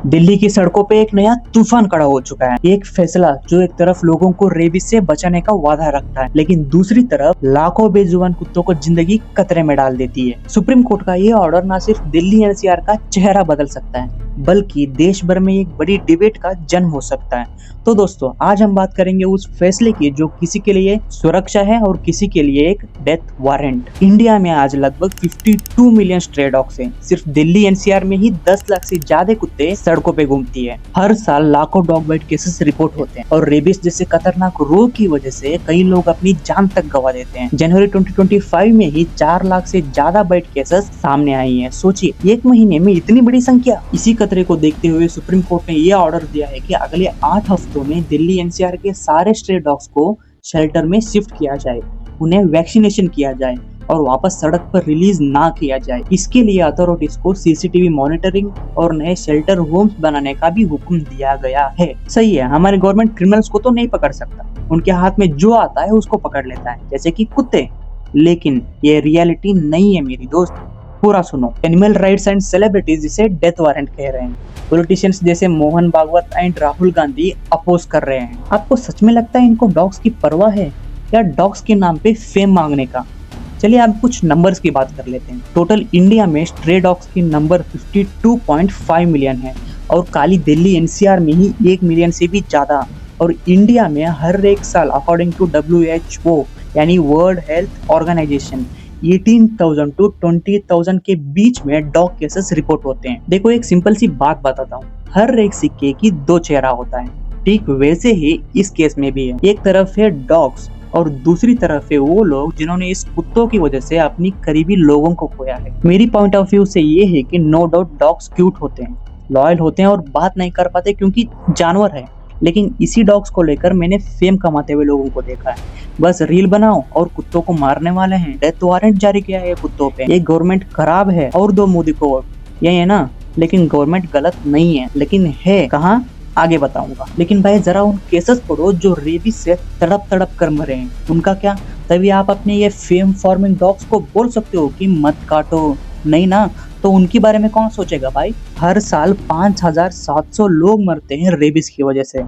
दिल्ली की सड़कों पे एक नया तूफान खड़ा हो चुका है। एक फैसला जो एक तरफ लोगों को रेबीज से बचाने का वादा रखता है, लेकिन दूसरी तरफ लाखों बेजुबान कुत्तों को जिंदगी खतरे में डाल देती है। सुप्रीम कोर्ट का ये ऑर्डर न सिर्फ दिल्ली एनसीआर का चेहरा बदल सकता है, बल्कि देश भर में एक बड़ी डिबेट का जन्म हो सकता है। तो दोस्तों, आज हम बात करेंगे उस फैसले की जो किसी के लिए सुरक्षा है और किसी के लिए एक डेथ वारंट। इंडिया में आज लगभग 52 मिलियन स्ट्रे डॉग्स हैं। सिर्फ दिल्ली एनसीआर में ही 10 लाख से ज्यादा कुत्ते सड़कों पे घूमती है। हर साल लाखों डॉग बाइट केसेस रिपोर्ट होते हैं और रेबीज जैसे खतरनाक रोग की वजह से कई लोग अपनी जान तक गंवा देते हैं। जनवरी 2025 में ही 4 लाख से ज्यादा बाइट केसेस सामने आई हैं। सोचिए, एक महीने में इतनी बड़ी संख्या। इसी खतरे को देखते हुए सुप्रीम कोर्ट ने यह ऑर्डर दिया है कि अगले 8 हफ्तों में दिल्ली एनसीआर के सारे स्ट्रे डॉग्स को शेल्टर में शिफ्ट किया जाए, उन्हें वैक्सीनेशन किया जाए और वापस सड़क पर रिलीज ना किया जाए। इसके लिए अथॉरिटीज को सीसीटीवी मॉनिटरिंग और नए शेल्टर होम्स बनाने का भी हुक्म दिया गया है। सही है, हमारी गवर्नमेंट क्रिमिनल्स को तो नहीं पकड़ सकता, उनके हाथ में जो आता है उसको पकड़ लेता है, जैसे कि कुत्ते। लेकिन ये रियलिटी नहीं है मेरी दोस्त, पूरा सुनो। एनिमल राइट्स एंड सेलिब्रिटीज इसे डेथ वारंट कह रहे हैं। पॉलिटिशियंस जैसे मोहन भागवत एंड राहुल गांधी अपोज कर रहे हैं। आपको सच में लगता है इनको डॉग्स की परवाह है या डॉग्स के नाम पे फेम मांगने का? चलिए अब कुछ नंबर्स की बात कर लेते हैं। टोटल इंडिया में स्ट्रे डॉग्स की नंबर 52.5 मिलियन है और काली दिल्ली एनसीआर में ही 1 मिलियन से भी ज्यादा। और इंडिया में हर एक साल अकॉर्डिंग टू WHO यानी वर्ल्ड हेल्थ ऑर्गेनाइजेशन 18,000 to 20,000 के बीच में डॉग केसेस रिपोर्ट होते हैं। देखो, एक सिंपल सी बात बताता हूँ, हर एक सिक्के की 2 चेहरा होता है। ठीक वैसे ही इस केस में भी है। एक तरफ है डॉग्स और दूसरी तरफ है वो लोग जिन्होंने इस कुत्तों की वजह से अपनी करीबी लोगों को खोया है। मेरी पॉइंट ऑफ व्यू से ये है कि नो डाउट डॉग्स क्यूट होते हैं, लॉयल होते हैं और बात नहीं कर पाते क्योंकि जानवर है। लेकिन इसी डॉग्स को लेकर मैंने फेम कमाते हुए लोगों को देखा है। बस रील बनाओ और कुत्तों को मारने वाले हैं। डेथ वारंट जारी किया है कुत्तों पे। ये गवर्नमेंट खराब है और दो मोदी को वोट, यही है ना। लेकिन गवर्नमेंट गलत नहीं है, लेकिन है कहाँ आगे बताऊंगा। लेकिन भाई जरा उन केसेस पढ़ो जो रेबीज से तड़प तड़प कर मरे हैं, उनका क्या? तभी आप अपने ये फेम फॉर्मिंग डॉग्स को बोल सकते हो कि मत काटो। नहीं ना, तो उनके बारे में कौन सोचेगा भाई? हर साल 5,700 लोग मरते हैं रेबीज की वजह से।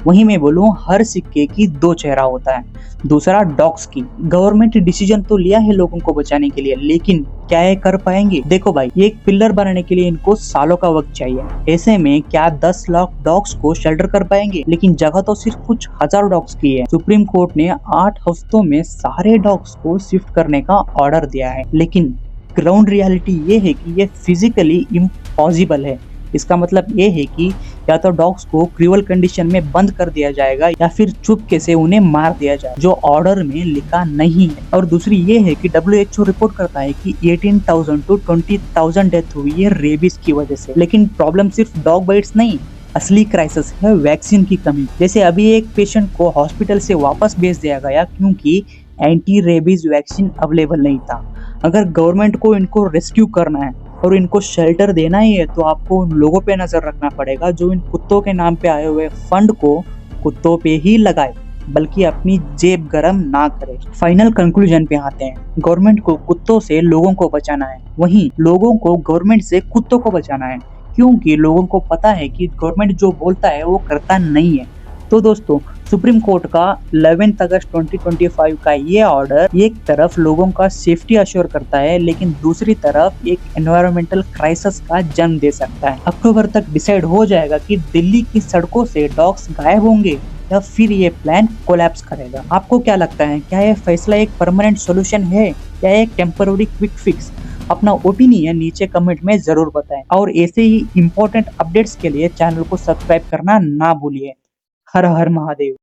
वहीं मैं बोलूं, हर सिक्के की 2 चेहरा होता है। दूसरा डॉग्स की। गवर्नमेंट डिसीजन तो लिया है लोगों को बचाने के लिए, लेकिन क्या ये कर पाएंगे? देखो भाई, एक पिलर बनाने के लिए इनको सालों का वक्त चाहिए। ऐसे में क्या 10 लाख डॉग्स को शेल्टर कर पाएंगे? लेकिन जगह तो सिर्फ कुछ हजार डॉग्स की है। सुप्रीम कोर्ट ने 8 हफ्तों में सारे डॉग्स को शिफ्ट करने का ऑर्डर दिया है, लेकिन ग्राउंड रियलिटी ये है कि ये फिजिकली इम्पॉसिबल है। इसका मतलब ये है कि या तो डॉग्स को क्रूअल कंडीशन में बंद कर दिया जाएगा या फिर चुपके से उन्हें मार दिया जाए, जो ऑर्डर में लिखा नहीं है। और दूसरी ये है कि WHO रिपोर्ट करता है कि 18,000 to 20,000 डेथ हुई है रेबीज की वजह से। लेकिन प्रॉब्लम सिर्फ डॉग बाइट्स नहीं, असली क्राइसिस है वैक्सीन की कमी। जैसे अभी एक पेशेंट को हॉस्पिटल से वापस भेज दिया गया क्योंकि एंटी रेबीज वैक्सीन अवेलेबल नहीं था। अगर गवर्नमेंट को इनको रेस्क्यू करना है और इनको शेल्टर देना ही है, तो आपको उन लोगों पे नजर रखना पड़ेगा जो इन कुत्तों के नाम पे आए हुए फंड को कुत्तों पे ही लगाए, बल्कि अपनी जेब गरम ना करे। फाइनल कंक्लूजन पे आते हैं। गवर्नमेंट को कुत्तों से लोगों को बचाना है, वहीं लोगों को गवर्नमेंट से कुत्तों को बचाना है, क्योंकि लोगों को पता है कि गवर्नमेंट जो बोलता है वो करता नहीं है। तो दोस्तों, सुप्रीम कोर्ट का 11 अगस्त 2025 का ये ऑर्डर एक तरफ लोगों का सेफ्टी अश्योर करता है, लेकिन दूसरी तरफ एक एनवायरमेंटल क्राइसिस का जन्म दे सकता है। अक्टूबर तक डिसाइड हो जाएगा कि दिल्ली की सड़कों से डॉग्स गायब होंगे या फिर ये प्लान कोलैप्स करेगा। आपको क्या लगता है, क्या ये फैसला एक परमानेंट सोल्यूशन है या एक टेम्पररी क्विक फिक्स? अपना ओपिनियन नीचे कमेंट में जरूर बताएं और ऐसे ही इम्पोर्टेंट अपडेट्स के लिए चैनल को सब्सक्राइब करना ना भूलिए। हर हर महादेव।